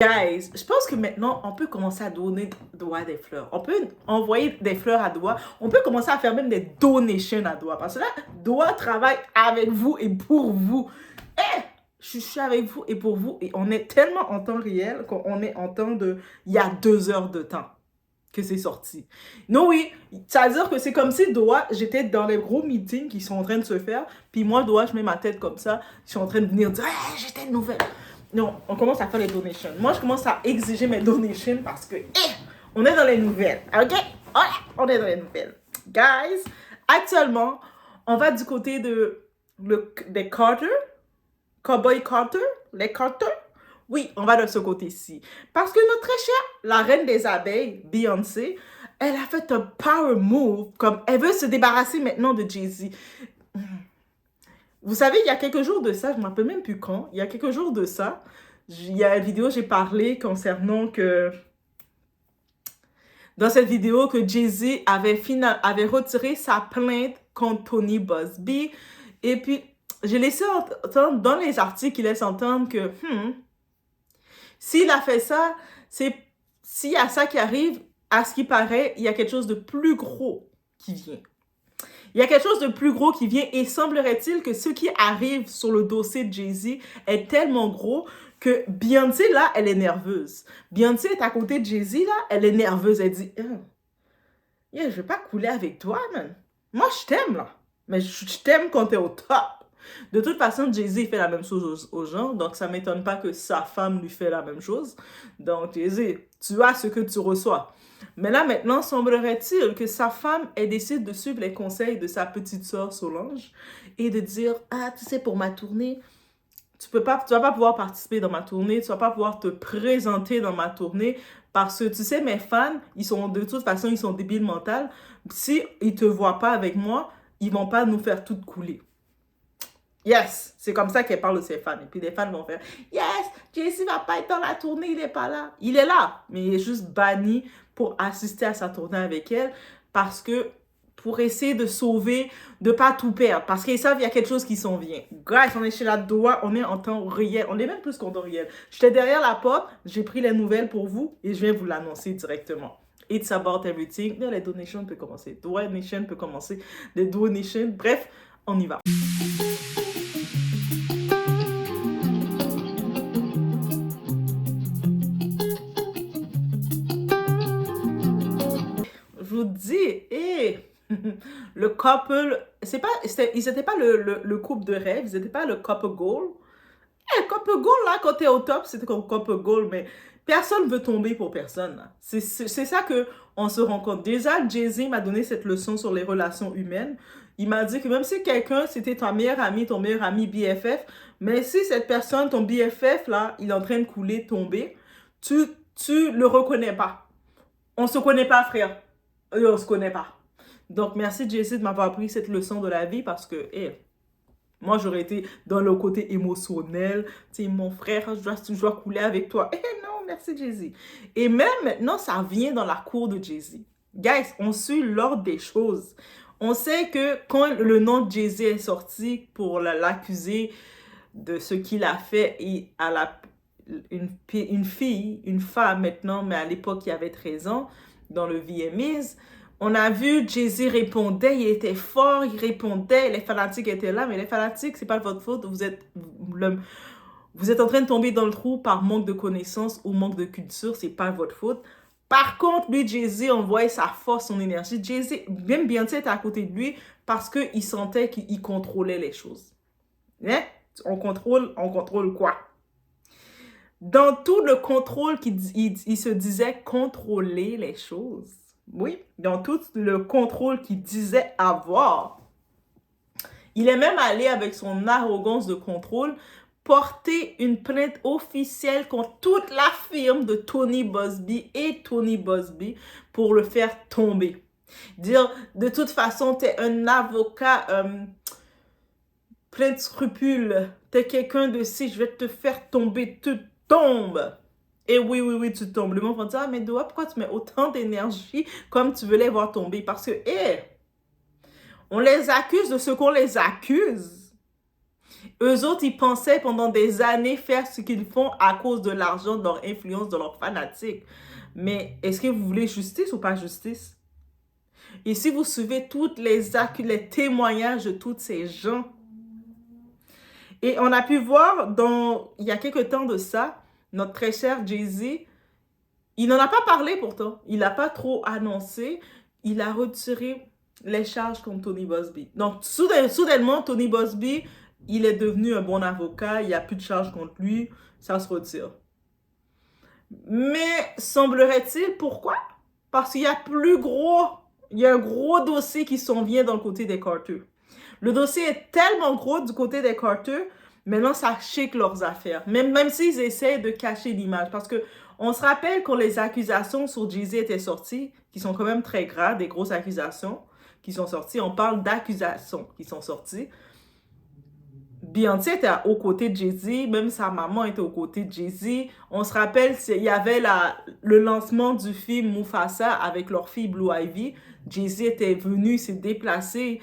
guys, je pense que maintenant, on peut commencer à donner Doa des fleurs. On peut envoyer des fleurs à Doa. On peut commencer à faire même des donations à Doa. Parce que là, Doa travaille avec vous et pour vous. Eh, je suis avec vous et pour vous. Et on est tellement en temps réel qu'on est en temps de... Il y a 2 heures de temps que c'est sorti. Non, oui, ça veut dire que c'est comme si Doa, j'étais dans les gros meetings qui sont en train de se faire, puis moi, Doa, je mets ma tête comme ça, je suis en train de venir dire hey, j'ai telle nouvelle. Non, on commence à faire les donations. Moi, je commence à exiger mes donations parce que, on est dans les nouvelles, ok? On est dans les nouvelles. Guys, actuellement, on va du côté des Carter, Cowboy Carter, les Carter. Oui, on va de ce côté-ci. Parce que notre très chère, la reine des abeilles, Beyoncé, elle a fait un power move, comme elle veut se débarrasser maintenant de Jay-Z. Vous savez, il y a quelques jours de ça, je ne me rappelle même plus quand, il y a quelques jours de ça, il y a une vidéo, j'ai parlé concernant que, dans cette vidéo, que Jay-Z avait retiré sa plainte contre Tony Busby. Et puis, j'ai laissé entendre, dans les articles, il laisse entendre que, s'il a fait ça, s'il y a ça qui arrive, à ce qui paraît, il y a quelque chose de plus gros qui vient. Il y a quelque chose de plus gros qui vient et semblerait-il que ce qui arrive sur le dossier de Jay-Z est tellement gros que Beyoncé, là, elle est nerveuse. Beyoncé est à côté de Jay-Z, là, elle est nerveuse. Elle dit, je vais pas couler avec toi, man. Moi, je t'aime, là. Mais je t'aime quand t'es au top. De toute façon, Jay-Z fait la même chose aux gens, donc ça m'étonne pas que sa femme lui fait la même chose. Donc, Jay-Z, tu as ce que tu reçois. Mais là, maintenant, semblerait-il que sa femme, elle décide de suivre les conseils de sa petite sœur Solange et de dire, tu sais, pour ma tournée, tu vas pas pouvoir participer dans ma tournée, tu vas pas pouvoir te présenter dans ma tournée parce que, tu sais, mes fans, de toute façon, ils sont débiles mentales. Si ils te voient pas avec moi, ils vont pas nous faire toutes couler. Yes, c'est comme ça qu'elle parle de ses fans. Et puis les fans vont faire yes, Jay-Z va pas être dans la tournée, il est pas là. Il est là, mais il est juste banni pour assister à sa tournée avec elle parce que pour essayer de sauver, de pas tout perdre. Parce qu'ils savent qu'il y a quelque chose qui s'en vient. Guys, on est chez la Doa, on est en temps réel. On est même plus qu'en temps réel. J'étais derrière la porte, j'ai pris les nouvelles pour vous et je viens vous l'annoncer directement. It's about everything. Là, les donations peuvent commencer. Doa Nation peut commencer. Les donations. Bref, on y va. Je vous dis, le couple, ils n'étaient pas le couple de rêve, ils n'étaient pas le couple goal. Le couple goal, là, quand t'es au top, c'était comme couple goal, mais personne ne veut tomber pour personne. C'est ça qu'on se rend compte. Déjà, Jay-Z m'a donné cette leçon sur les relations humaines. Il m'a dit que même si quelqu'un, c'était ton meilleur ami BFF, mais si cette personne, ton BFF, là, il est en train de couler, tomber, tu le reconnais pas. On se connaît pas, frère. On se connaît pas. Donc, merci Jay-Z de m'avoir appris cette leçon de la vie parce que, moi, j'aurais été dans le côté émotionnel. Tu sais, mon frère, je dois couler avec toi. Non, merci Jay-Z. Et même maintenant, ça vient dans la cour de Jay-Z. Guys, on suit l'ordre des choses. On sait que quand le nom de Jay-Z est sorti pour l'accuser de ce qu'il a fait et une femme maintenant, mais à l'époque, il avait 13 ans, dans le VMAs, on a vu Jay-Z répondait, il était fort, il répondait, les fanatiques étaient là, mais les fanatiques, c'est pas votre faute, vous êtes en train de tomber dans le trou par manque de connaissances ou manque de culture, c'est pas votre faute. Par contre, lui, Jay-Z envoyait sa force, son énergie. Jay-Z, même Beyoncé était à côté de lui parce qu'il sentait qu'il contrôlait les choses. Hein? On contrôle quoi? Dans tout le contrôle, il se disait contrôler les choses. Oui, dans tout le contrôle qu'il disait avoir. Il est même allé avec son arrogance de contrôle porter une plainte officielle contre toute la firme de Tony Busby et Tony Busby pour le faire tomber. Dire, de toute façon, t'es un avocat plein de scrupules, t'es quelqu'un de si, je vais te faire tomber, tu tombes. Et oui, tu tombes. Le monde va dire, mais Doa, pourquoi tu mets autant d'énergie comme tu veux les voir tomber? Parce que, on les accuse de ce qu'on les accuse. Eux autres, ils pensaient pendant des années faire ce qu'ils font à cause de l'argent, de leur influence, de leur fanatique. Mais est-ce que vous voulez justice ou pas justice? Et si vous suivez toutes les témoignages de tous ces gens, et on a pu voir il y a quelques temps de ça, notre très cher Jay-Z, il n'en a pas parlé pourtant. Il n'a pas trop annoncé. Il a retiré les charges contre Tony Buzbee. Donc, soudainement, Tony Buzbee, il est devenu un bon avocat. Il n'y a plus de charges contre lui. Ça se retire. Mais semblerait-il, pourquoi? Parce qu'il y a il y a un gros dossier qui s'en vient dans le côté des Carter. Le dossier est tellement gros du côté des Carter, maintenant ça shake leurs affaires. Même s'ils essaient de cacher l'image. Parce que on se rappelle quand les accusations sur Jay-Z étaient sorties, qui sont quand même très graves, des grosses accusations qui sont sorties. On parle d'accusations qui sont sorties. Beyoncé était aux côtés de Jay-Z, même sa maman était aux côtés de Jay-Z. On se rappelle, il y avait le lancement du film Mufasa avec leur fille Blue Ivy. Jay-Z était venu se déplacer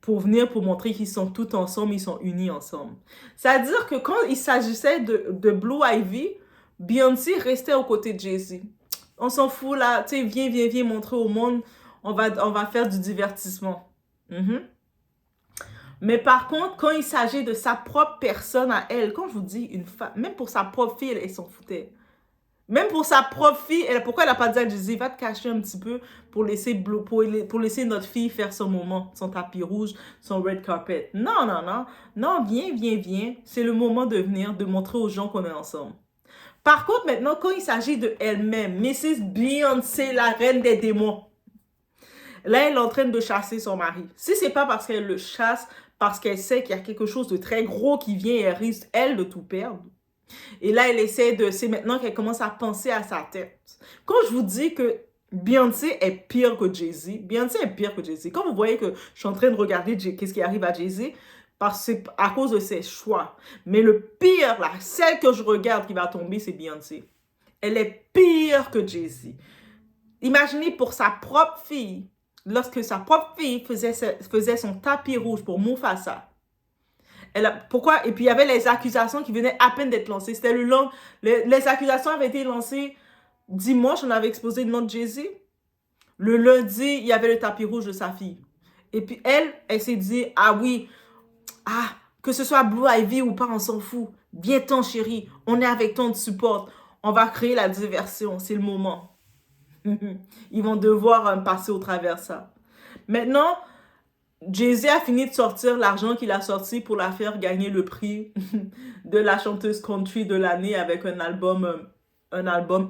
pour venir pour montrer qu'ils sont tous ensemble, ils sont unis ensemble. C'est-à-dire que quand il s'agissait de Blue Ivy, Beyoncé restait aux côtés de Jay-Z. On s'en fout là, tu sais, viens montrer au monde, on va faire du divertissement. Mais par contre, quand il s'agit de sa propre personne à elle, quand je vous dis une femme, même pour sa propre fille, elle s'en foutait. Même pour sa propre fille, pourquoi elle n'a pas dit à Jay-Z, va te cacher un petit peu pour laisser notre fille faire son moment, son tapis rouge, son red carpet. Non, non, non. Non, viens. C'est le moment de venir, de montrer aux gens qu'on est ensemble. Par contre, maintenant, quand il s'agit de elle-même, Mrs. Beyoncé, la reine des démons, là, elle est en train de chasser son mari. Si c'est pas parce qu'elle le chasse, parce qu'elle sait qu'il y a quelque chose de très gros qui vient et elle risque, elle, de tout perdre. Et là, c'est maintenant qu'elle commence à penser à sa tête. Quand je vous dis que Beyoncé est pire que Jay-Z, Beyoncé est pire que Jay-Z. Quand vous voyez que je suis en train de regarder qu'est-ce qui arrive à Jay-Z, parce que c'est à cause de ses choix. Mais le pire, celle que je regarde qui va tomber, c'est Beyoncé. Elle est pire que Jay-Z. Imaginez pour sa propre fille, lorsque sa propre fille faisait son tapis rouge pour Mufasa. Pourquoi? Et puis, il y avait les accusations qui venaient à peine d'être lancées. C'était les accusations avaient été lancées dimanche, on avait exposé le nom de Jay-Z. Le lundi, il y avait le tapis rouge de sa fille. Et puis, elle s'est dit, ah oui, que ce soit Blue Ivy ou pas, on s'en fout. Viens-t'en, chérie. On est avec toi, on te supporte. On va créer la diversion. C'est le moment. Ils vont devoir passer au travers de ça. Maintenant, Jay-Z a fini de sortir l'argent qu'il a sorti pour la faire gagner le prix de la chanteuse country de l'année avec un album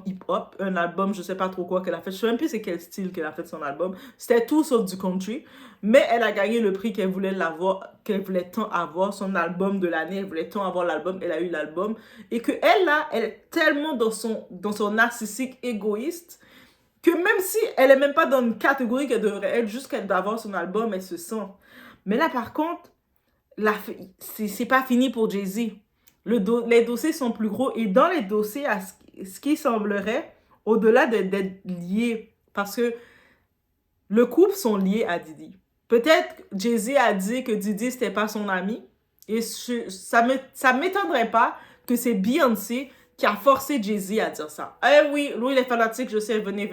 hip-hop, un album je sais pas trop quoi qu'elle a fait. Je sais même plus c'est quel style qu'elle a fait son album. C'était tout sauf du country. Mais elle a gagné le prix qu'elle voulait tant avoir, son album de l'année. Elle voulait tant avoir l'album, elle a eu l'album. Et que elle est tellement dans son narcissique égoïste que même si elle est même pas dans une catégorie qu'elle devrait être, juste qu'elle doit avoir son album, elle se sent. Mais là, par contre, c'est pas fini pour Jay-Z. Les dossiers sont plus gros. Et dans les dossiers, à ce qui semblerait, au-delà d'être liés, parce que le couple sont liés à Diddy. Peut-être Jay-Z a dit que Diddy, c'était pas son ami. Et ça m'étonnerait pas que c'est Beyoncé qui a forcé Jay-Z à dire ça. Eh oui, lui, il est fanatique, je sais, venez.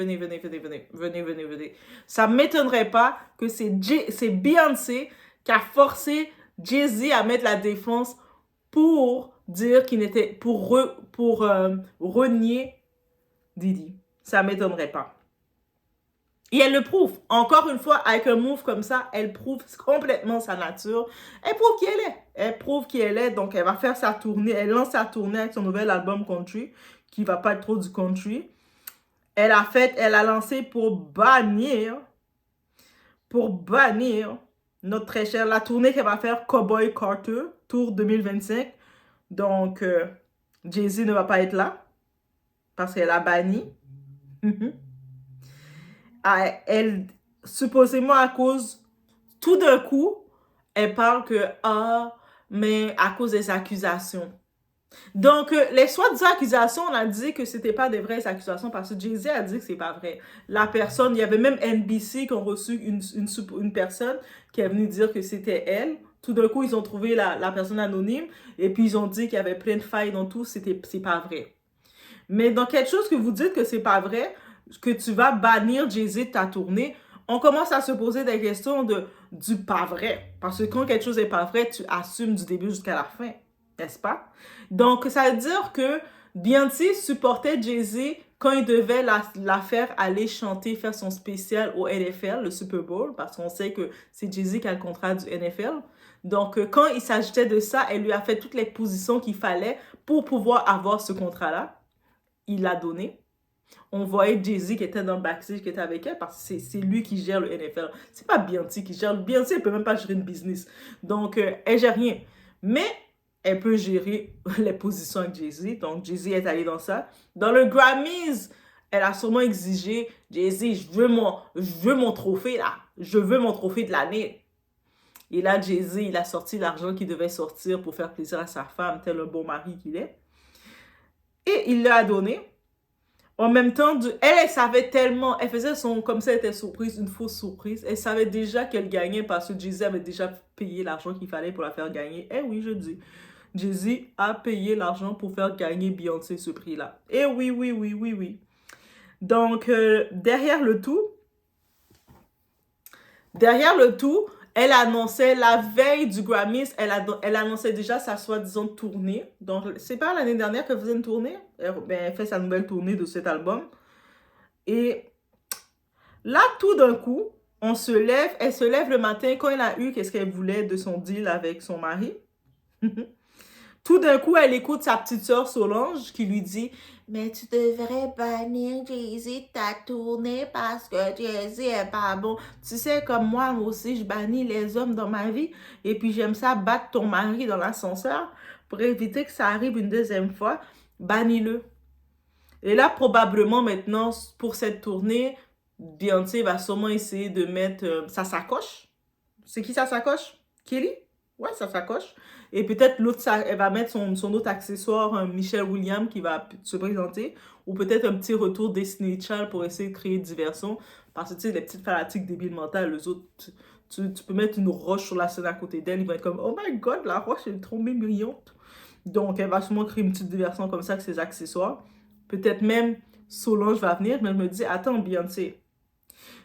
Ça m'étonnerait pas que c'est Beyoncé qui a forcé Jay-Z à mettre la défense pour dire qu'il n'était, pour renier Diddy. Ça m'étonnerait pas. Et elle le prouve. Encore une fois, avec un move comme ça, elle prouve complètement sa nature. Elle prouve qui elle est. Elle prouve qui elle est. Donc, elle va faire sa tournée. Elle lance sa tournée avec son nouvel album country, qui va pas être trop du country. Elle a lancé pour bannir notre très chère, la tournée qu'elle va faire, Cowboy Carter, Tour 2025. Donc, Jay-Z ne va pas être là, parce qu'elle a banni. Elle, supposément à cause, tout d'un coup, elle parle que, mais à cause des accusations. Donc, les soi-disant accusations, on a dit que c'était pas des vraies accusations parce que Jay-Z a dit que c'est pas vrai. La personne, il y avait même NBC qui ont reçu une personne qui est venue dire que c'était elle. Tout d'un coup, ils ont trouvé la personne anonyme et puis ils ont dit qu'il y avait plein de failles dans tout. C'est pas vrai. Mais dans quelque chose que vous dites que c'est pas vrai, que tu vas bannir Jay-Z de ta tournée, on commence à se poser des questions du pas vrai. Parce que quand quelque chose est pas vrai, tu assumes du début jusqu'à la fin, n'est-ce pas? Donc, ça veut dire que Beyoncé supportait Jay-Z quand il devait la faire aller chanter, faire son spécial au NFL, le Super Bowl, parce qu'on sait que c'est Jay-Z qui a le contrat du NFL. Donc, quand il s'agitait de ça, elle lui a fait toutes les positions qu'il fallait pour pouvoir avoir ce contrat-là. Il l'a donné. On voyait Jay-Z qui était dans le backstage, qui était avec elle, parce que c'est lui qui gère le NFL. C'est pas Beyoncé qui gère. Beyoncé, elle peut même pas gérer une business. Donc, elle gère rien. Mais elle peut gérer les positions avec Jay-Z. Donc, Jay-Z est allé dans ça. Dans le Grammys, elle a sûrement exigé, Jay-Z, je veux mon trophée, là. Je veux mon trophée de l'année. Et là, Jay-Z, il a sorti l'argent qu'il devait sortir pour faire plaisir à sa femme, tel un bon mari qu'il est. Et il l'a donné. En même temps, elle savait tellement, elle faisait comme ça, elle était surprise, une fausse surprise. Elle savait déjà qu'elle gagnait parce que Jay-Z avait déjà payé l'argent qu'il fallait pour la faire gagner. Eh oui, je dis. Jay-Z a payé l'argent pour faire gagner Beyoncé ce prix-là. Eh oui, oui, oui, oui, oui. Donc, derrière le tout, elle annonçait la veille du Grammys, elle annonçait déjà sa soi-disant tournée. Donc, c'est pas l'année dernière qu'elle faisait une tournée? Elle fait sa nouvelle tournée de cet album. Et là, tout d'un coup, elle se lève le matin quand elle a eu qu'est-ce qu'elle voulait de son deal avec son mari. Tout d'un coup, elle écoute sa petite sœur Solange qui lui dit « Mais tu devrais bannir Jay-Z de ta tournée parce que Jay-Z est pas bon. Tu sais, comme moi aussi, je bannis les hommes dans ma vie et puis j'aime ça battre ton mari dans l'ascenseur pour éviter que ça arrive une deuxième fois. Bannis-le. » Et là, probablement maintenant, pour cette tournée, Beyoncé va sûrement essayer de mettre sa sacoche. C'est qui sa sacoche? Kelly? Ouais, sa sacoche. Et peut-être l'autre, elle va mettre son autre accessoire, Michelle Williams, qui va se présenter. Ou peut-être un petit retour Destiny Child pour essayer de créer diversion. Parce que, tu sais, les petites fanatiques débiles mentales, les autres, tu peux mettre une roche sur la scène à côté d'elle. Ils vont être comme, oh my god, la roche est trop brillante. Donc, elle va sûrement créer une petite diversion comme ça avec ses accessoires. Peut-être même Solange va venir, mais je me dis, attends, Beyoncé,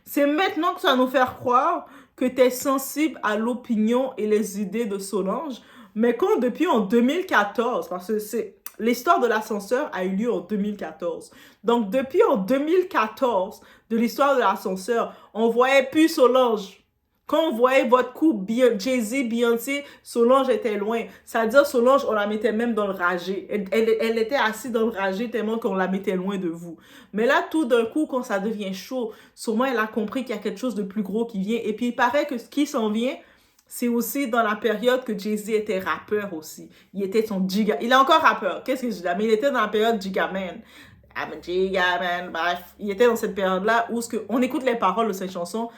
c'est maintenant que tu vas nous faire croire que tu es sensible à l'opinion et les idées de Solange, mais quand depuis en 2014, parce que l'histoire de l'ascenseur a eu lieu en 2014. Donc, depuis en 2014, de l'histoire de l'ascenseur, on voyait plus Solange. Quand on voyait votre couple, Jay-Z, Beyoncé, Solange était loin. C'est-à-dire, Solange, on la mettait même dans le ragé. Elle était assise dans le ragé tellement qu'on la mettait loin de vous. Mais là, tout d'un coup, quand ça devient chaud, sûrement, elle a compris qu'il y a quelque chose de plus gros qui vient. Et puis, il paraît que ce qui s'en vient, c'est aussi dans la période que Jay-Z était rappeur aussi. Il était son giga... Il est encore rappeur. Qu'est-ce que je dis là? Mais il était dans la période Gigaman. I'm a Gigaman. Bref, il était dans cette période-là où on écoute les paroles de cette chanson.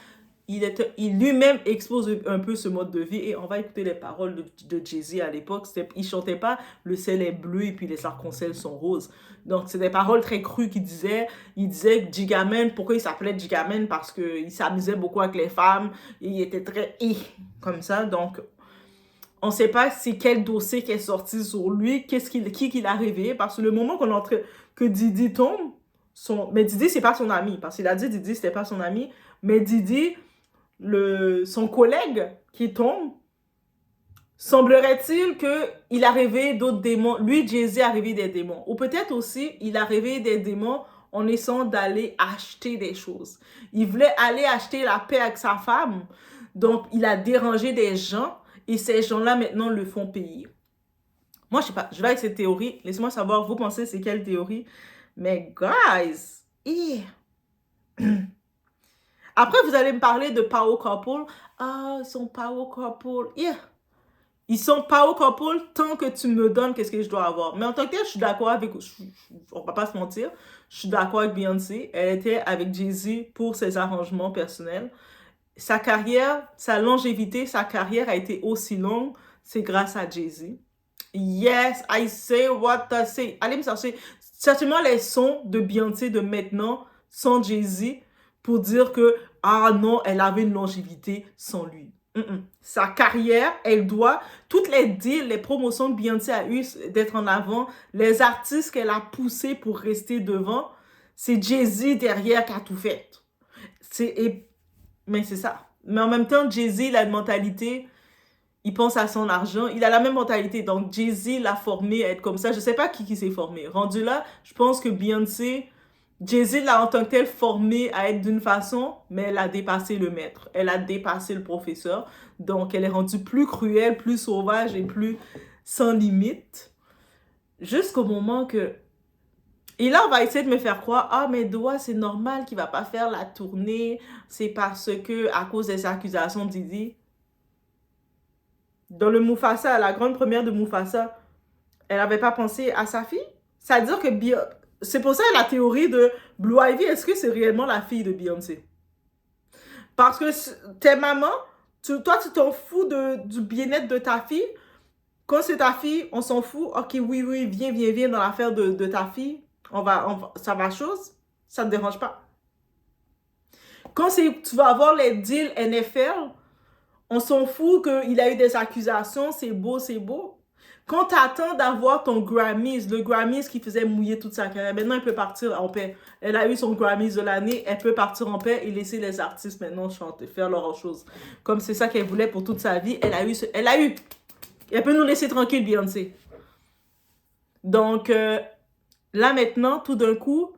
Il lui-même expose un peu ce mode de vie et on va écouter les paroles de Jay-Z à l'époque. Il chantait pas le ciel est bleu et puis les arcs-en-ciel sont roses. Donc c'est des paroles très crues qu'il disait. Il disait Gigaman, pourquoi il s'appelait Gigaman? Parce qu'il s'amusait beaucoup avec les femmes. Et il était très comme ça. Donc on sait pas c'est quel dossier qui est sorti sur lui, qui qu'il a réveillé. Parce que le moment que Didi tombe, mais Didi c'est pas son ami. Parce qu'il a dit Didi c'était pas son ami. Mais Didi, son collègue qui tombe, semblerait-il qu'il a réveillé d'autres démons. Lui, Jay-Z a réveillé des démons. Ou peut-être aussi, il a réveillé des démons en essayant d'aller acheter des choses. Il voulait aller acheter la paix avec sa femme. Donc, il a dérangé des gens. Et ces gens-là, maintenant, le font payer. Moi, je sais pas. Je vais avec cette théorie. Laissez-moi savoir, vous pensez c'est quelle théorie? Mais, guys... Après, vous allez me parler de power couple. Ah, ils sont power couple. Yeah. Ils sont power couple tant que tu me donnes qu'est-ce que je dois avoir. Mais en tant que tel, je suis d'accord avec... On va pas se mentir. Je suis d'accord avec Beyoncé. Elle était avec Jay-Z pour ses arrangements personnels. Sa carrière, sa longévité, sa carrière a été aussi longue. C'est grâce à Jay-Z. Yes, I say what I say. Allez me chercher. Certainement les sons de Beyoncé de maintenant sans Jay-Z pour dire que, ah non, elle avait une longévité sans lui. Sa carrière, elle doit, toutes les deals, les promotions que Beyoncé a eues d'être en avant, les artistes qu'elle a poussés pour rester devant, c'est Jay-Z derrière qui a tout fait. Mais c'est ça. Mais en même temps, Jay-Z, il a une mentalité, il pense à son argent, il a la même mentalité. Donc Jay-Z l'a formé à être comme ça. Je sais pas qui s'est formé. Rendu là, je pense que Beyoncé, Jay-Z l'a en tant que tel formé à être d'une façon, mais elle a dépassé le maître. Elle a dépassé le professeur. Donc, elle est rendue plus cruelle, plus sauvage et plus sans limite. Jusqu'au moment que... Et là, on va essayer de me faire croire, ah, mais Doa, c'est normal qu'il va pas faire la tournée. C'est parce que, à cause des accusations de Didi. Dans le Mufasa, la grande première de Mufasa, elle avait pas pensé à sa fille. C'est-à-dire que c'est pour ça la théorie de Blue Ivy, est-ce que c'est réellement la fille de Beyoncé? Parce que t'es maman, toi tu t'en fous du bien-être de ta fille. Quand c'est ta fille, on s'en fout. Ok, oui, viens dans l'affaire de ta fille. Ça va chose. Ça ne te dérange pas. Quand tu vas avoir les deals NFL, on s'en fout qu'il a eu des accusations, c'est beau, c'est beau. Quand tu attends d'avoir ton Grammys, le Grammys qui faisait mouiller toute sa carrière, maintenant elle peut partir en paix. Elle a eu son Grammys de l'année, elle peut partir en paix et laisser les artistes maintenant chanter, faire leur chose. Comme c'est ça qu'elle voulait pour toute sa vie, elle a eu. Elle peut nous laisser tranquille, Beyoncé. Donc, là maintenant, tout d'un coup,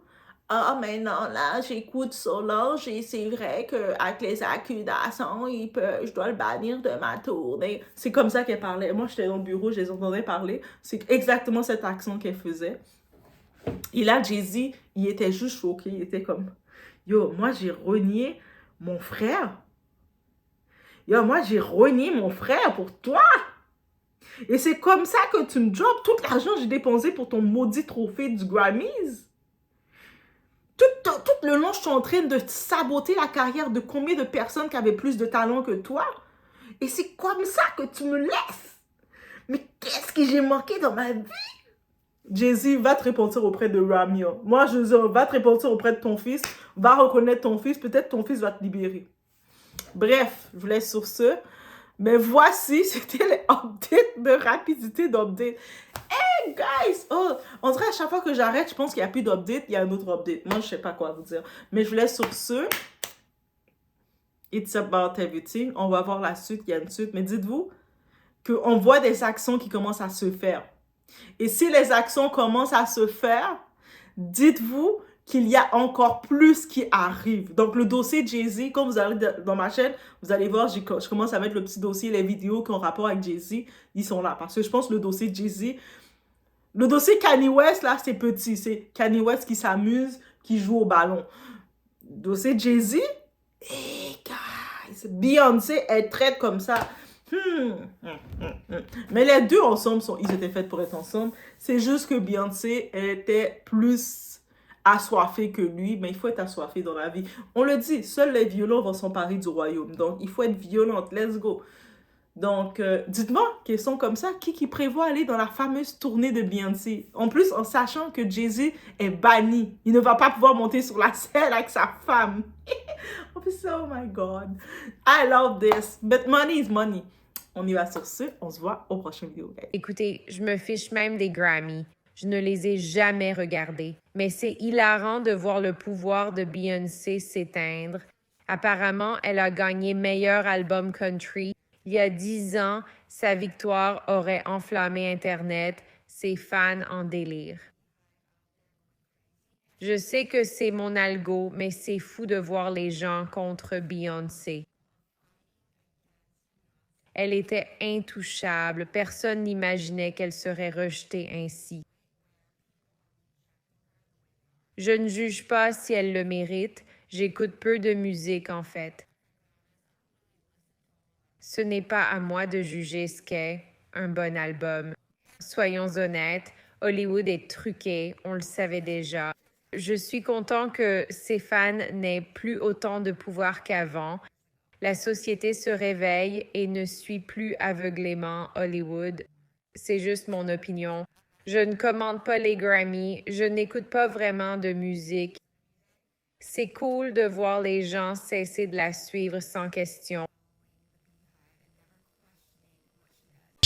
ah, mais non, là, j'écoute Solange et c'est vrai qu'avec les accusations, je dois le bannir de ma tournée. C'est comme ça qu'elle parlait. Moi, j'étais dans le bureau, je les entendais parler. C'est exactement cette action qu'elle faisait. Et là, Jay-Z, il était juste choqué. Il était comme, yo, moi, j'ai renié mon frère. Yo, moi, j'ai renié mon frère pour toi. Et c'est comme ça que tu me drops tout l'argent que j'ai dépensé pour ton maudit trophée du Grammys. Tout le long, je suis en train de saboter la carrière de combien de personnes qui avaient plus de talent que toi. Et c'est comme ça que tu me laisses. Mais qu'est-ce que j'ai manqué dans ma vie? Jay-Z, va te repentir auprès de Ramio. Moi, je dis, va te repentir auprès de ton fils. Va reconnaître ton fils. Peut-être ton fils va te libérer. Bref, je vous laisse sur ce. Mais voici, c'était les updates de rapidité d'update. Hey guys! Oh, on dirait à chaque fois que j'arrête, je pense qu'il n'y a plus d'update, il y a un autre update. Moi, je sais pas quoi vous dire. Mais je vous laisse sur ce. It's about everything. On va voir la suite, il y a une suite. Mais dites-vous qu'on voit des actions qui commencent à se faire. Et si les actions commencent à se faire, dites-vous qu'il y a encore plus qui arrive. Donc, le dossier Jay-Z, quand vous allez dans ma chaîne, vous allez voir, je commence à mettre le petit dossier, les vidéos qui ont rapport avec Jay-Z, ils sont là. Parce que je pense que le dossier Jay-Z, le dossier Kanye West, là, c'est petit. C'est Kanye West qui s'amuse, qui joue au ballon. Le dossier Jay-Z, hey guys, Beyoncé, elle traite comme ça. Mais les deux ensemble, ils étaient faits pour être ensemble. C'est juste que Beyoncé, elle était plus assoiffée que lui. Mais il faut être assoiffé dans la vie. On le dit, seuls les violents vont s'emparer du royaume. Donc, il faut être violente. Let's go. Donc, dites-moi, question comme ça, qui prévoit aller dans la fameuse tournée de Beyoncé? En plus, en sachant que Jay-Z est banni. Il ne va pas pouvoir monter sur la scène avec sa femme. Oh my God. I love this. But money is money. On y va sur ce. On se voit au prochain vidéo. Écoutez, je me fiche même des Grammys. Je ne les ai jamais regardés. Mais c'est hilarant de voir le pouvoir de Beyoncé s'éteindre. Apparemment, elle a gagné meilleur album country. Il y a 10 ans, sa victoire aurait enflammé Internet, ses fans en délire. Je sais que c'est mon algo, mais c'est fou de voir les gens contre Beyoncé. Elle était intouchable. Personne n'imaginait qu'elle serait rejetée ainsi. Je ne juge pas si elle le mérite. J'écoute peu de musique, en fait. Ce n'est pas à moi de juger ce qu'est un bon album. Soyons honnêtes, Hollywood est truqué, on le savait déjà. Je suis content que ses fans n'aient plus autant de pouvoir qu'avant. La société se réveille et ne suit plus aveuglément Hollywood. C'est juste mon opinion. Je ne commande pas les Grammys, je n'écoute pas vraiment de musique. C'est cool de voir les gens cesser de la suivre sans question.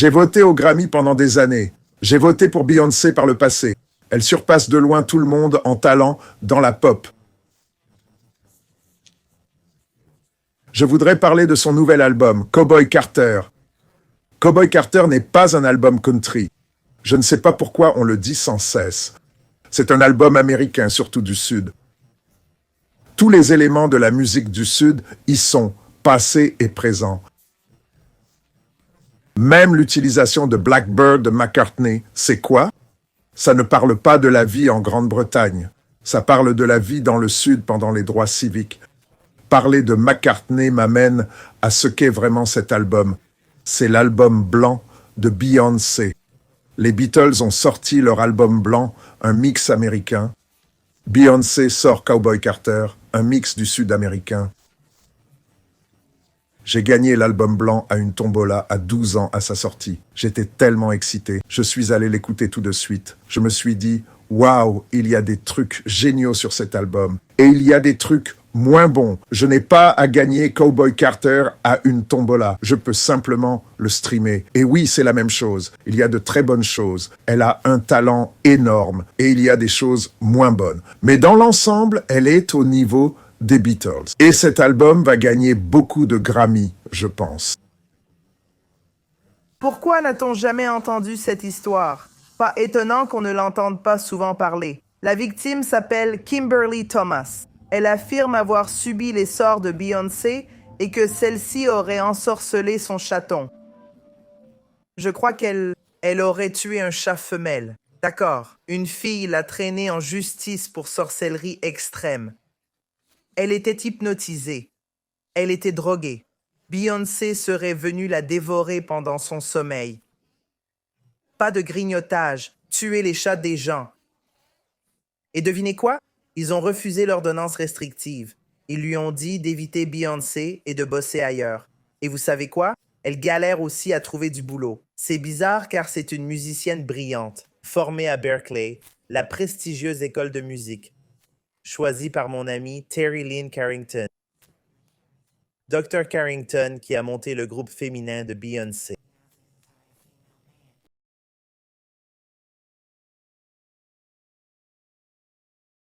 J'ai voté au Grammy pendant des années. J'ai voté pour Beyoncé par le passé. Elle surpasse de loin tout le monde en talent dans la pop. Je voudrais parler de son nouvel album, Cowboy Carter. Cowboy Carter n'est pas un album country. Je ne sais pas pourquoi on le dit sans cesse. C'est un album américain, surtout du Sud. Tous les éléments de la musique du Sud y sont, passés et présents. Même l'utilisation de Blackbird de McCartney, c'est quoi? Ça ne parle pas de la vie en Grande-Bretagne. Ça parle de la vie dans le Sud pendant les droits civiques. Parler de McCartney m'amène à ce qu'est vraiment cet album. C'est l'album blanc de Beyoncé. Les Beatles ont sorti leur album blanc, un mix américain. Beyoncé sort Cowboy Carter, un mix du Sud américain. J'ai gagné l'album blanc à une tombola à 12 ans à sa sortie. J'étais tellement excité. Je suis allé l'écouter tout de suite. Je me suis dit, waouh, il y a des trucs géniaux sur cet album. Et il y a des trucs moins bons. Je n'ai pas à gagner Cowboy Carter à une tombola. Je peux simplement le streamer. Et oui, c'est la même chose. Il y a de très bonnes choses. Elle a un talent énorme. Et il y a des choses moins bonnes. Mais dans l'ensemble, elle est au niveau des Beatles. Et cet album va gagner beaucoup de Grammy, je pense. Pourquoi n'a-t-on jamais entendu cette histoire? Pas étonnant qu'on ne l'entende pas souvent parler. La victime s'appelle Kimberly Thomas. Elle affirme avoir subi les sorts de Beyoncé et que celle-ci aurait ensorcelé son chaton. Je crois qu'elle aurait tué un chat femelle. D'accord, une fille l'a traînée en justice pour sorcellerie extrême. Elle était hypnotisée. Elle était droguée. Beyoncé serait venue la dévorer pendant son sommeil. Pas de grignotage, tuer les chats des gens. Et devinez quoi? Ils ont refusé l'ordonnance restrictive. Ils lui ont dit d'éviter Beyoncé et de bosser ailleurs. Et vous savez quoi? Elle galère aussi à trouver du boulot. C'est bizarre car c'est une musicienne brillante, formée à Berkeley, la prestigieuse école de musique, choisie par mon ami Terry Lynn Carrington. Dr. Carrington qui a monté le groupe féminin de Beyoncé.